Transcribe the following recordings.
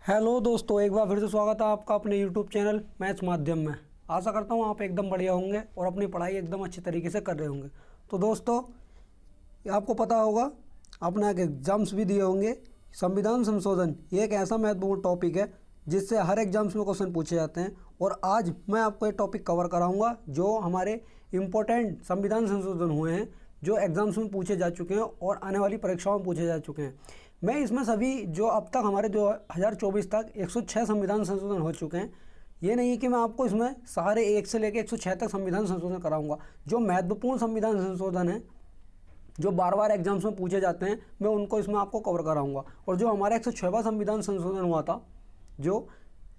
Hello दोस्तों, एक बार फिर से स्वागत है आपका अपने यूट्यूब चैनल मैथ्स माध्यम में। आशा करता हूँ आप एकदम बढ़िया होंगे और अपनी पढ़ाई एकदम अच्छी तरीके से कर रहे होंगे। तो दोस्तों, आपको पता होगा आपने आगे एग्जाम्स भी दिए होंगे। संविधान संशोधन ये एक ऐसा महत्वपूर्ण टॉपिक है जिससे हर एग्जाम्स में क्वेश्चन पूछे जाते हैं। और आज मैं आपको एक टॉपिक कवर कराऊंगा जो हमारे इम्पोर्टेंट संविधान संशोधन हुए हैं, जो एग्जाम्स में पूछे जा चुके हैं और आने वाली परीक्षाओं में पूछे जा चुके हैं। मैं इसमें सभी जो अब तक हमारे 2024 तक 106 संविधान संशोधन हो चुके हैं। ये नहीं है कि मैं आपको इसमें सारे 1 से लेकर 106 तक संविधान संशोधन कराऊंगा। जो महत्वपूर्ण संविधान संशोधन है, जो बार बार एग्जाम्स में पूछे जाते हैं, मैं उनको इसमें आपको कवर कराऊंगा। और जो हमारा 106वां संविधान संशोधन हुआ था, जो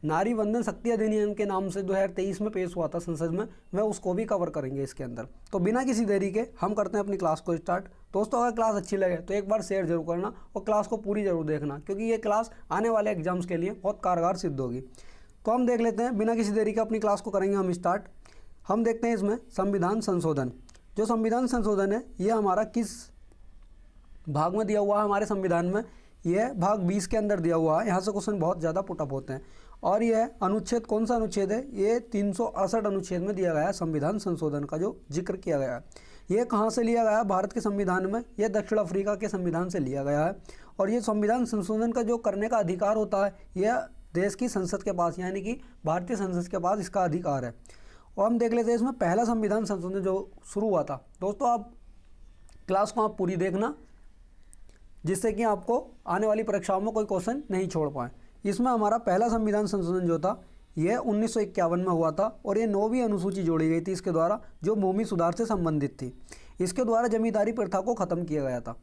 नारी वंदन शक्ति अधिनियम के नाम से 2023 में पेश हुआ था संसद में, मैं उसको भी कवर करेंगे इसके अंदर। तो बिना किसी देरी के हम करते हैं अपनी क्लास को स्टार्ट। दोस्तों, अगर क्लास अच्छी लगे तो एक बार शेयर जरूर करना और क्लास को पूरी जरूर देखना, क्योंकि ये क्लास आने वाले एग्जाम्स के लिए बहुत कारगर सिद्ध होगी। तो हम देख लेते हैं, बिना किसी देरी के अपनी क्लास को करेंगे हम स्टार्ट। हम देखते हैं इसमें संविधान संशोधन। जो संविधान संशोधन है ये हमारा किस भाग में दिया हुआ है हमारे संविधान में? यह भाग 20 के अंदर दिया हुआ है। यहाँ से क्वेश्चन बहुत ज़्यादा पुटअप होते हैं। और यह अनुच्छेद कौन सा अनुच्छेद है? ये 368 अनुच्छेद में दिया गया है संविधान संशोधन का जो जिक्र किया गया है। ये कहाँ से लिया गया है भारत के संविधान में? यह दक्षिण अफ्रीका के संविधान से लिया गया है। और ये संविधान संशोधन का जो करने का अधिकार होता है, यह देश की संसद के पास, यानी कि भारतीय संसद के पास इसका अधिकार है। और हम देख लेते हैं इसमें पहला संविधान संशोधन जो शुरू हुआ था। दोस्तों, आप क्लास को आप पूरी देखना, जिससे कि आपको आने वाली परीक्षाओं में कोई क्वेश्चन नहीं छोड़ पाए। इसमें हमारा पहला संविधान संशोधन जो था यह 1951 में हुआ था और ये 9वीं अनुसूची जोड़ी गई थी इसके द्वारा, जो भूमि सुधार से संबंधित थी। इसके द्वारा जमींदारी प्रथा को खत्म किया गया था।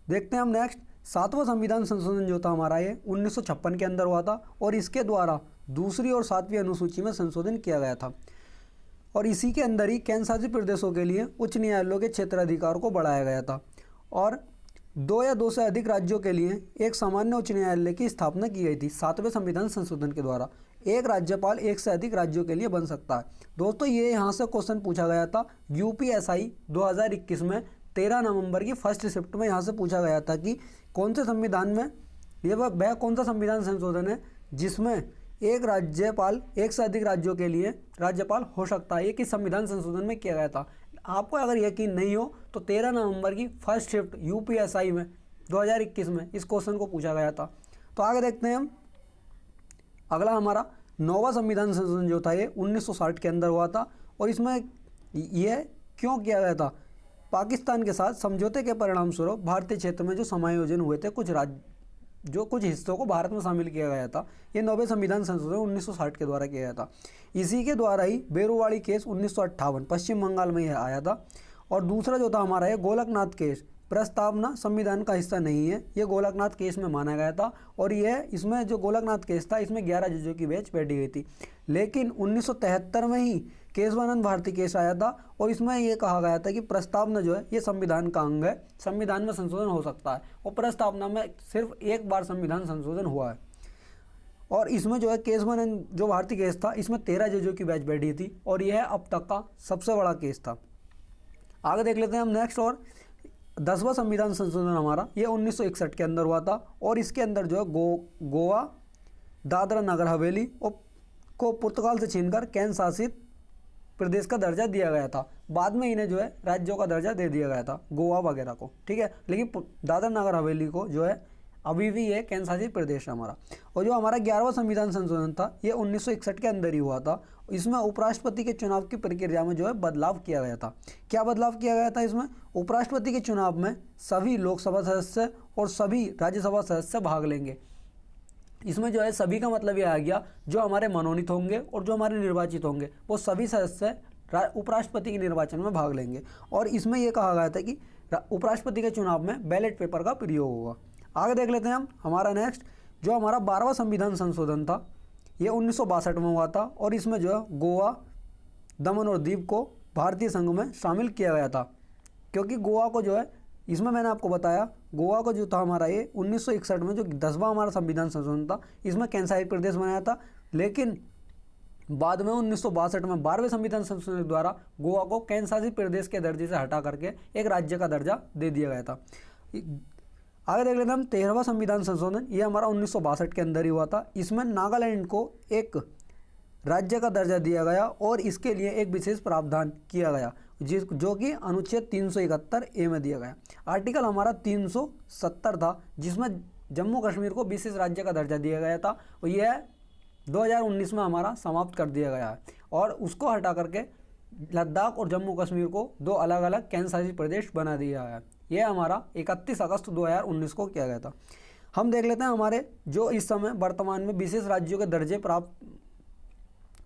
देखते हैं हम नेक्स्ट 7वां संविधान संशोधन जो था हमारा, ये 1956 के अंदर हुआ था और इसके द्वारा 2री और 7वीं अनुसूची में संशोधन किया गया था। और इसी के अंदर ही केंद्र शासित प्रदेशों के लिए उच्च न्यायालयों के क्षेत्राधिकार को बढ़ाया गया था। और 2 या 2 से अधिक राज्यों के लिए एक सामान्य उच्च न्यायालय की स्थापना की गई थी 7वें संविधान संशोधन के द्वारा। एक राज्यपाल 1 से अधिक राज्यों के लिए बन सकता है। दोस्तों, ये यहाँ से क्वेश्चन पूछा गया था यूपीएसआई 2021 में 13 नवंबर की फर्स्ट शिफ्ट में। यहाँ से पूछा गया था कि कौन से संविधान में वह कौन सा संविधान संशोधन है जिसमें एक राज्यपाल 1 से अधिक राज्यों के लिए राज्यपाल हो सकता है। ये किस संविधान संशोधन में किया गया था? आपको अगर यकीन नहीं हो तो 13 नवंबर की फर्स्ट शिफ्ट यूपीएसआई में 2021 में इस क्वेश्चन को पूछा गया था। तो आगे देखते हैं हम। अगला हमारा 9वां संविधान संशोधन जो था ये 1960 के अंदर हुआ था। और इसमें यह क्यों किया गया था? पाकिस्तान के साथ समझौते के परिणाम स्वरूप भारतीय क्षेत्र में जो समायोजन हुए थे, कुछ हिस्सों को भारत में शामिल किया गया था। ये 9वें संविधान संशोधन 1960 के द्वारा किया गया था। इसी के द्वारा ही बेरुवाड़ी केस 1958 पश्चिम बंगाल में यह आया था। और दूसरा जो था हमारा ये गोलकनाथ केस, प्रस्तावना संविधान का हिस्सा नहीं है, ये गोलकनाथ केस में माना गया था। और यह इसमें जो गोलकनाथ केस था इसमें 11 जजों की बेंच बैठी गई थी। लेकिन 1973 में ही केशवानंद भारती केस आया था और इसमें यह कहा गया था कि प्रस्तावना जो है ये संविधान का अंग है, संविधान में संशोधन हो सकता है। और प्रस्तावना में सिर्फ एक बार संविधान संशोधन हुआ है। और इसमें जो है केशवानंद जो भारती केस था, इसमें 13 जजों की बेंच बैठी थी और यह अब तक का सबसे बड़ा केस था। आगे देख लेते हैं हम नेक्स्ट। और 10वां संविधान संशोधन हमारा ये 1961 के अंदर हुआ था और इसके अंदर जो है गोवा, दादरा नगर हवेली को पुर्तगाल से छीनकर केंद्र शासित प्रदेश का दर्जा दिया गया था। बाद में इन्हें जो है राज्यों का दर्जा दे दिया गया था, गोवा वगैरह को, ठीक है। लेकिन दादरा नगर हवेली को जो है अभी भी ये केंद्र शासित प्रदेश है हमारा। और जो हमारा 11वां संविधान संशोधन था ये 1961 के अंदर ही हुआ था। इसमें उपराष्ट्रपति के चुनाव की प्रक्रिया में जो है बदलाव किया गया था। क्या बदलाव किया गया था इसमें? उपराष्ट्रपति के चुनाव में सभी लोकसभा सदस्य और सभी राज्यसभा सदस्य भाग लेंगे। इसमें जो है सभी का मतलब यह आ गया, जो हमारे मनोनीत होंगे और जो हमारे निर्वाचित होंगे वो सभी सदस्य उपराष्ट्रपति के निर्वाचन में भाग लेंगे। और इसमें यह कहा गया था कि उपराष्ट्रपति के चुनाव में बैलेट पेपर का प्रयोग होगा। आगे देख लेते हैं हम हमारा नेक्स्ट। जो हमारा 12वां संविधान संशोधन था ये 1962 में हुआ था और इसमें जो है गोवा, दमन और दीव को भारतीय संघ में शामिल किया गया था। क्योंकि गोवा को जो है, इसमें मैंने आपको बताया, गोवा को जो था हमारा ये 1961 में जो 10वां हमारा संविधान संशोधन था इसमें केंद्र शासित प्रदेश बनाया था। लेकिन बाद में 1962 में 12वें संविधान संशोधन के द्वारा गोवा को केंद्र शासित प्रदेश के दर्जे से हटा करके एक राज्य का दर्जा दे दिया गया था। आगे देख लेते हैं हम 13वां संविधान संशोधन, ये हमारा 1962 के अंदर ही हुआ था। इसमें नागालैंड को एक राज्य का दर्जा दिया गया और इसके लिए एक विशेष प्रावधान किया गया जो कि अनुच्छेद 371A में दिया गया। आर्टिकल हमारा 370 था जिसमें जम्मू कश्मीर को विशेष राज्य का दर्जा दिया गया था और यह 2019 में हमारा समाप्त कर दिया गया है और उसको हटा करके लद्दाख और जम्मू कश्मीर को दो अलग अलग केंद्र शासित प्रदेश बना दिया है। यह हमारा 31 अगस्त 2019 को किया गया था। हम देख लेते हैं हमारे जो इस समय वर्तमान में विशेष राज्यों के दर्जे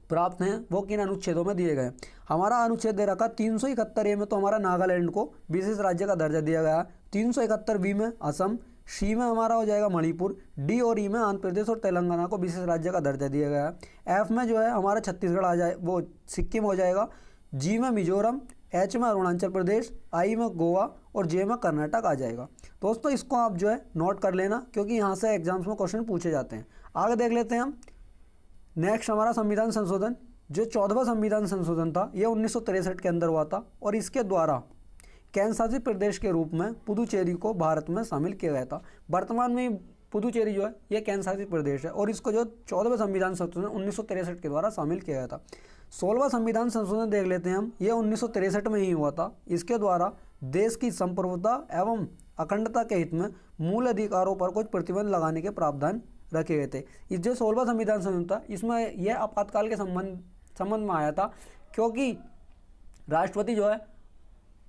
प्राप्त हैं वो किन अनुच्छेदों में दिए गए। हमारा अनुच्छेद दे रखा 371A में तो हमारा नागालैंड को विशेष राज्य का दर्जा दिया गया। 371B में असम, सी में हमारा हो जाएगा मणिपुर, डी और ई में आंध्र प्रदेश और तेलंगाना को विशेष राज्य का दर्जा दिया गया है। एफ में जो है हमारा छत्तीसगढ़ आ जाए वो सिक्किम हो जाएगा, जी में मिजोरम, एच में अरुणाचल प्रदेश, आई में गोवा और जे में कर्नाटक आ जाएगा। दोस्तों इसको आप जो है नोट कर लेना क्योंकि यहाँ से एग्जाम्स में क्वेश्चन पूछे जाते हैं। आगे देख लेते हैं हम नेक्स्ट हमारा संविधान संशोधन, जो 14वां संविधान संशोधन था ये 1963 के अंदर हुआ था और इसके द्वारा केंद्र शासित प्रदेश के रूप में पुदुचेरी को भारत में शामिल किया गया था। वर्तमान में पुदुचेरी जो है ये केंद्र शासित प्रदेश है और इसको जो 14वें संविधान संशोधन 1963 के द्वारा शामिल किया गया था। 16वां संविधान संशोधन देख लेते हैं हम, ये 1963 में ही हुआ था। इसके द्वारा देश की संप्रभुता एवं अखंडता के हित में मूल अधिकारों पर कुछ प्रतिबंध लगाने के प्रावधान रखे गए थे। इस जो 16वां संविधान संशोधन था इसमें यह आपातकाल के संबंध में आया था क्योंकि राष्ट्रपति जो है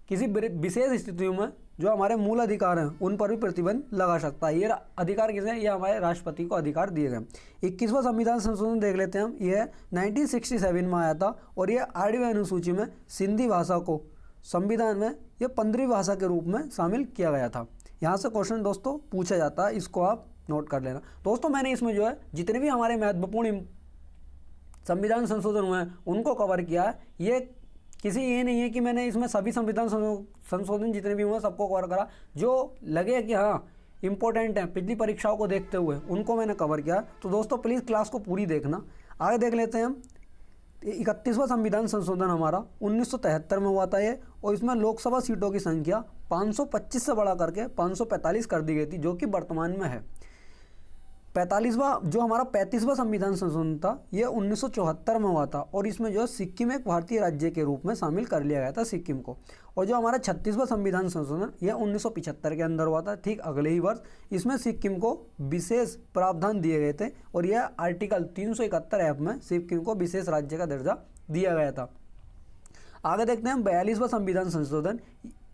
किसी विशेष स्थितियों में जो हमारे मूल अधिकार हैं उन पर भी प्रतिबंध लगा सकता है। ये अधिकार किसे हैं? ये हमारे राष्ट्रपति को अधिकार दिए गए। 21वां संविधान संशोधन देख लेते हैं हम, यह 1967 में आया था और ये 8वीं अनुसूची में सिंधी भाषा को संविधान में ये 15वीं भाषा के रूप में शामिल किया गया था। यहाँ से क्वेश्चन दोस्तों पूछा जाता है, इसको आप नोट कर लेना। दोस्तों मैंने इसमें जो है जितने भी हमारे महत्वपूर्ण संविधान संशोधन हुए हैं उनको कवर किया है। ये किसी ये नहीं है कि मैंने इसमें सभी संविधान संशोधन जितने भी हुए सबको कवर करा, जो लगे कि हाँ इंपॉर्टेंट है पिछली परीक्षाओं को देखते हुए उनको मैंने कवर किया। तो दोस्तों प्लीज़ क्लास को पूरी देखना। आगे देख लेते हैं हम 31वां संविधान संशोधन हमारा 1973 में हुआ था ये और इसमें लोकसभा सीटों की संख्या 525 से बढ़ा करके 545 कर दी गई थी जो कि वर्तमान में है। 35वां संविधान संशोधन था ये 1974 में हुआ था और इसमें जो सिक्किम एक भारतीय राज्य के रूप में शामिल कर लिया गया था सिक्किम को। और जो हमारा 36वां संविधान संशोधन ये 1975 के अंदर हुआ था, ठीक अगले ही वर्ष। इसमें सिक्किम को विशेष प्रावधान दिए गए थे और यह आर्टिकल 371F में सिक्किम को विशेष राज्य का दर्जा दिया गया था। आगे देखते हैं 42वां संविधान संशोधन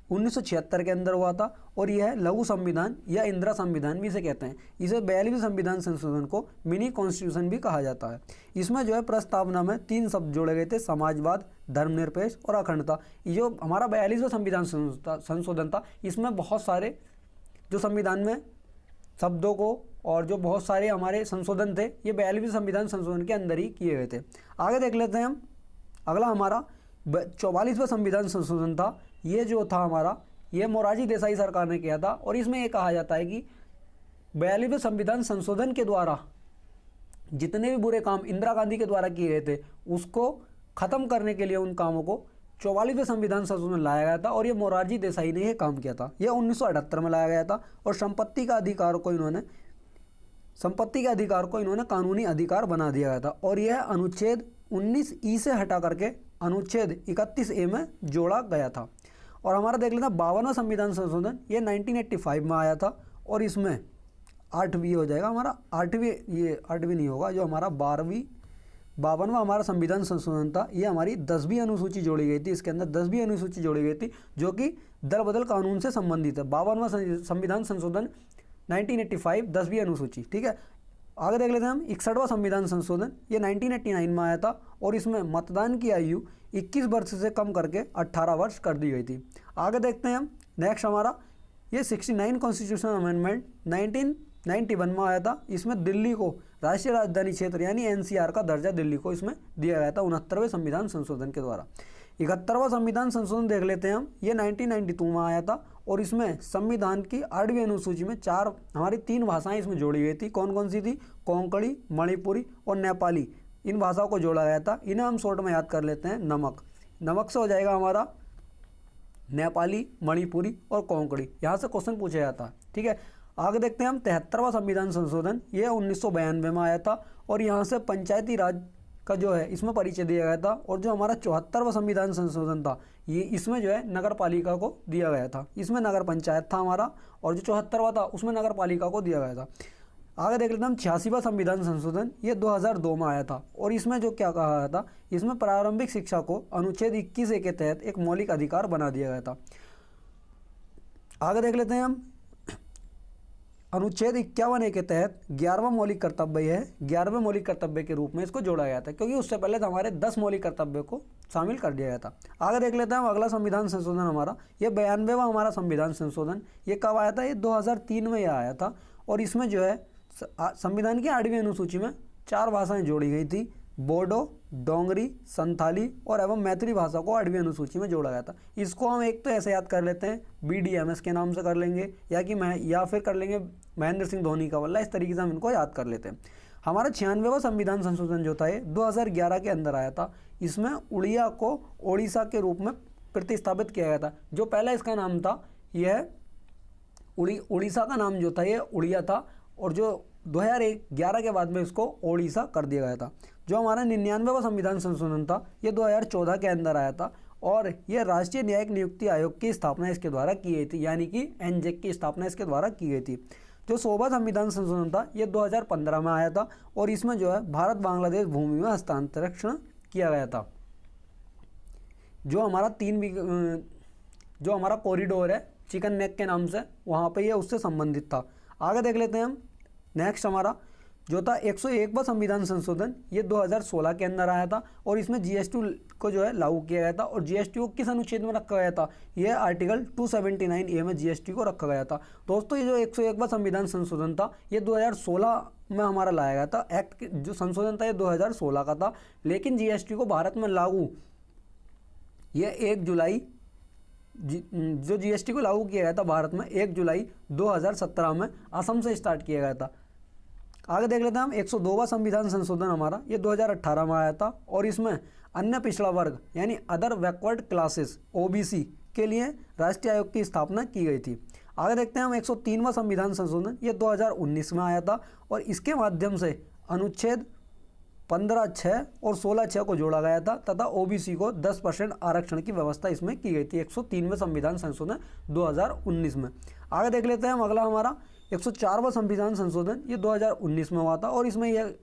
1976 के अंदर हुआ था और यह लघु संविधान या इंदिरा संविधान भी इसे कहते हैं। इसे 42वें संविधान संशोधन को मिनी कॉन्स्टिट्यूशन भी कहा जाता है। इसमें जो है प्रस्तावना में 3 शब्द जोड़े गए थे, समाजवाद, धर्मनिरपेक्ष और अखंडता। ये जो हमारा 42वां संविधान संशोधन था इसमें बहुत सारे जो संविधान में शब्दों को और जो बहुत सारे हमारे संशोधन थे ये 42वें संविधान संशोधन के अंदर ही किए गए थे। आगे देख लेते हैं हम अगला हमारा 44वां संविधान संशोधन था। ये जो था हमारा ये मोरारजी देसाई सरकार ने किया था और इसमें ये कहा जाता है कि 42वें संविधान संशोधन के द्वारा जितने भी बुरे काम इंदिरा गांधी के द्वारा किए गए थे उसको ख़त्म करने के लिए उन कामों को 44वें संविधान संशोधन में लाया गया था और ये मोरारजी देसाई ने यह काम किया था। यह 1978 में लाया गया था और संपत्ति के अधिकार को इन्होंने कानूनी अधिकार बना दिया गया था और यह अनुच्छेद 19E से हटा करके अनुच्छेद 31A में जोड़ा गया था। और हमारा देख लेना 52वां संविधान संशोधन ये 1985 में आया था और इसमें 8वीं हो जाएगा हमारा 8वीं नहीं होगा, जो हमारा 52वां हमारा संविधान संशोधन था ये हमारी 10वीं अनुसूची जोड़ी गई थी। इसके अंदर 10वीं अनुसूची जोड़ी गई थी जो कि दल बदल कानून से संबंधित है। 52वां संविधान संशोधन 1985 10वीं अनुसूची, ठीक है। आगे देख लेते हैं हम 61वां संविधान संशोधन ये 1989 में आया था और इसमें मतदान की आयु 21 वर्ष से कम करके 18 वर्ष कर दी गई थी। आगे देखते हैं हम नेक्स्ट हमारा ये 69 कॉन्स्टिट्यूशन अमेंडमेंट 1991 में आया था। इसमें दिल्ली को राष्ट्रीय राजधानी क्षेत्र यानी NCR का दर्जा दिल्ली को इसमें दिया गया था 69वें संविधान संशोधन के द्वारा। 71वां संविधान संशोधन देख लेते हैं हम ये 1992 में आया था और इसमें संविधान की 8वीं अनुसूची में हमारी 3 भाषाएं इसमें जोड़ी गई थी। कौन कौन सी थी? कोंकणी, मणिपुरी और नेपाली। इन भाषाओं को जोड़ा गया था। इन्हें हम शॉर्ट में याद कर लेते हैं नमक से हो जाएगा हमारा नेपाली, मणिपुरी और कोंकणी। यहाँ से क्वेश्चन पूछा जाता है, ठीक है। आगे देखते हैं हम 73वां संविधान संशोधन, ये 1992 में आया था और यहाँ से पंचायती राज का जो है इसमें परिचय दिया गया था। और जो हमारा 74वां संविधान संशोधन था, ये इसमें जो है नगर पालिका को दिया गया था। इसमें नगर पंचायत था हमारा, और जो 74वां था उसमें नगर पालिका को दिया गया था। आगे देख लेते हैं हम 86वां संविधान संशोधन, ये 2002 में आया था और इसमें जो क्या कहा गया था, इसमें प्रारंभिक शिक्षा को अनुच्छेद 21A के तहत एक मौलिक अधिकार बना दिया गया था। आगे देख लेते हैं हम अनुच्छेद 51A के तहत 11वां मौलिक कर्तव्य है, 11वें मौलिक कर्तव्य के रूप में इसको जोड़ा गया था, क्योंकि उससे पहले तो हमारे 10 मौलिक कर्तव्य को शामिल कर दिया गया था। आगे देख लेते हैं हम अगला संविधान संशोधन हमारा, ये 92वां हमारा संविधान संशोधन, ये कब आया था, ये 2003 में यह आया था। और इसमें जो है संविधान की 8वीं अनुसूची में 4 भाषाएं जोड़ी गई थी, बोडो, डोंगरी, संथाली और एवं मैथिली भाषा को 8वीं अनुसूची में जोड़ा गया था। इसको हम एक तो ऐसे याद कर लेते हैं, BDMS के नाम से कर लेंगे, या फिर कर लेंगे महेंद्र सिंह धोनी का बल्ला, इस तरीके से हम इनको याद कर लेते हैं। हमारा 96वां संविधान संशोधन जो था ये 2011 के अंदर आया था। इसमें उड़िया को ओडिशा के रूप में प्रतिस्थापित किया गया था। जो पहला इसका नाम था यह उड़ीसा का नाम जो था ये उड़िया था, और जो 2011 के बाद में इसको ओडिशा कर दिया गया था। जो हमारा 99वां संविधान संशोधन था ये 2014 के अंदर आया था, और यह राष्ट्रीय न्यायिक नियुक्ति आयोग की स्थापना इसके द्वारा की गई थी, यानी कि NJAC की स्थापना इसके द्वारा की गई थी। जो 100वां संविधान संशोधन था ये 2015 में आया था, और इसमें जो है भारत बांग्लादेश भूमि में हस्तांतरण किया गया था। जो हमारा कॉरिडोर है चिकन नेक के नाम से, वहाँ पे ये उससे संबंधित था। आगे देख लेते हैं हम नेक्स्ट हमारा जो था 101वां संविधान संशोधन, ये 2016 के अंदर आया था, और इसमें GST को जो है लागू किया गया था। और GST को किस अनुच्छेद में रखा गया था, ये आर्टिकल 279A में GST को रखा गया था। दोस्तों ये जो 101वां संविधान संशोधन था ये 2016 में हमारा लाया गया था। एक्ट जो संशोधन था ये 2016 का था, लेकिन GST को भारत में लागू ये 1 जुलाई जो GST को लागू किया गया था भारत में 1 जुलाई 2017 में असम से स्टार्ट किया गया था। आगे देख लेते हैं हम 102वां संविधान संशोधन हमारा, ये 2018 में आया था, और इसमें अन्य पिछड़ा वर्ग यानी अदर बैकवर्ड क्लासेस OBC के लिए राष्ट्रीय आयोग की स्थापना की गई थी। आगे देखते हैं हम 103वां संविधान संशोधन, ये 2019 में आया था, और इसके माध्यम से अनुच्छेद 15(6) और 16(6) को जोड़ा गया था, तथा OBC को 10% आरक्षण की व्यवस्था इसमें की गई थी 103वें संविधान संशोधन 2019 में। आगे देख लेते हैं हम अगला हमारा 104वां संविधान संशोधन, ये 2019 में हुआ था, और इसमें यह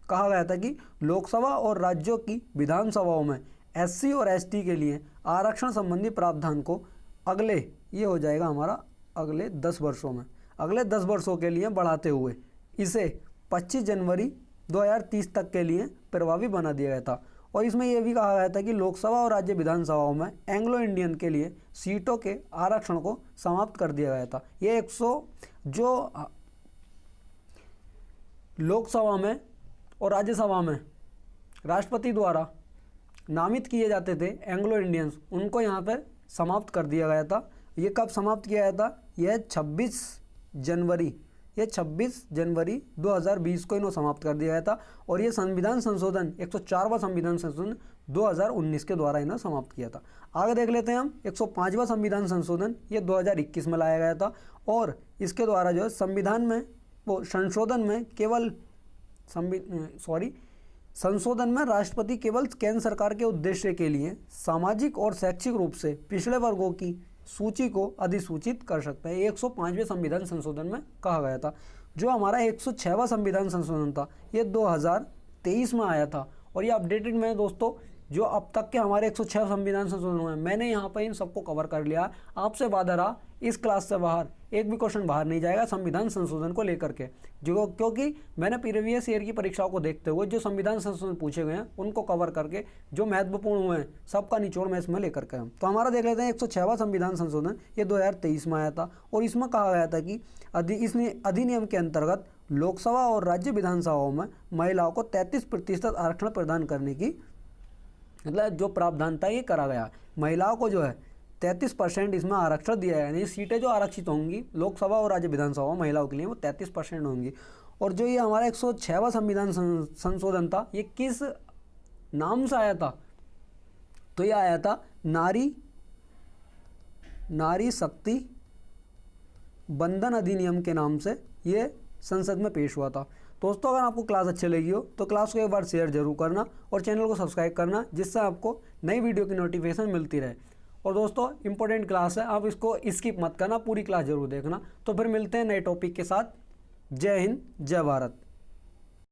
कहा गया था कि लोकसभा और राज्यों की विधानसभाओं में SC और ST के लिए आरक्षण संबंधी प्रावधान को ये हो जाएगा हमारा अगले 10 वर्षों में, अगले 10 वर्षों के लिए बढ़ाते हुए इसे 25 जनवरी 2030 तक के लिए प्रभावी बना दिया गया था। और इसमें यह भी कहा गया था कि लोकसभा और राज्य विधानसभाओं में एंग्लो इंडियन के लिए सीटों के आरक्षण को समाप्त कर दिया गया था। ये 100 जो लोकसभा में और राज्यसभा में राष्ट्रपति द्वारा नामित किए जाते थे एंग्लो इंडियंस, उनको यहाँ पर समाप्त कर दिया गया था। ये कब समाप्त किया गया था, यह 26 जनवरी 2020 को इन्हों समाप्त कर दिया गया था। और ये संविधान संशोधन 104वां संविधान संशोधन 2019 के द्वारा इन्हें समाप्त किया था। आगे देख लेते हैं हम 105वां संविधान संशोधन, ये 2021 में लाया गया था, और इसके द्वारा जो है संविधान में संशोधन में राष्ट्रपति केवल केंद्र सरकार के उद्देश्य के लिए सामाजिक और शैक्षिक रूप से पिछड़े वर्गों की सूची को अधिसूचित कर सकता है। 105वें संविधान संशोधन में कहा गया था। जो हमारा 106वां संविधान संशोधन था ये 2023 में आया था, और ये अपडेटेड में दोस्तों जो अब तक के हमारे 106 संविधान संशोधन हुए हैं, मैंने यहाँ पर इन सबको कवर कर लिया। आपसे वादा रहा इस क्लास से बाहर एक भी क्वेश्चन बाहर नहीं जाएगा संविधान संशोधन को लेकर के, जो क्योंकि मैंने प्रीवियस ईयर की परीक्षाओं को देखते हुए जो संविधान संशोधन पूछे गए हैं उनको कवर करके जो महत्वपूर्ण हुए हैं सबका निचोड़ मैं इसमें लेकर के। तो हमारा देख लेते हैं 106वां संविधान संशोधन, ये 2023 में आया था, और इसमें कहा गया था कि इस अधिनियम के अंतर्गत लोकसभा और राज्य विधानसभाओं में महिलाओं को 33% आरक्षण प्रदान करने की मतलब जो प्रावधान था ये करा गया। महिलाओं को जो है 33% इसमें आरक्षण दिया है, यानी सीटें जो आरक्षित होंगी लोकसभा और राज्य विधानसभा महिलाओं के लिए वो 33% होंगी। और जो ये हमारा 106वां संविधान संशोधन था ये किस नाम से आया था, तो ये आया था नारी शक्ति बंधन अधिनियम के नाम से ये संसद में पेश हुआ था। दोस्तों अगर आपको क्लास अच्छी लगी हो तो क्लास को एक बार शेयर जरूर करना और चैनल को सब्सक्राइब करना, जिससे आपको नई वीडियो की नोटिफिकेशन मिलती रहे। और दोस्तों इंपॉर्टेंट क्लास है, आप इसको स्किप मत करना, पूरी क्लास जरूर देखना। तो फिर मिलते हैं नए टॉपिक के साथ। जय हिंद, जय भारत।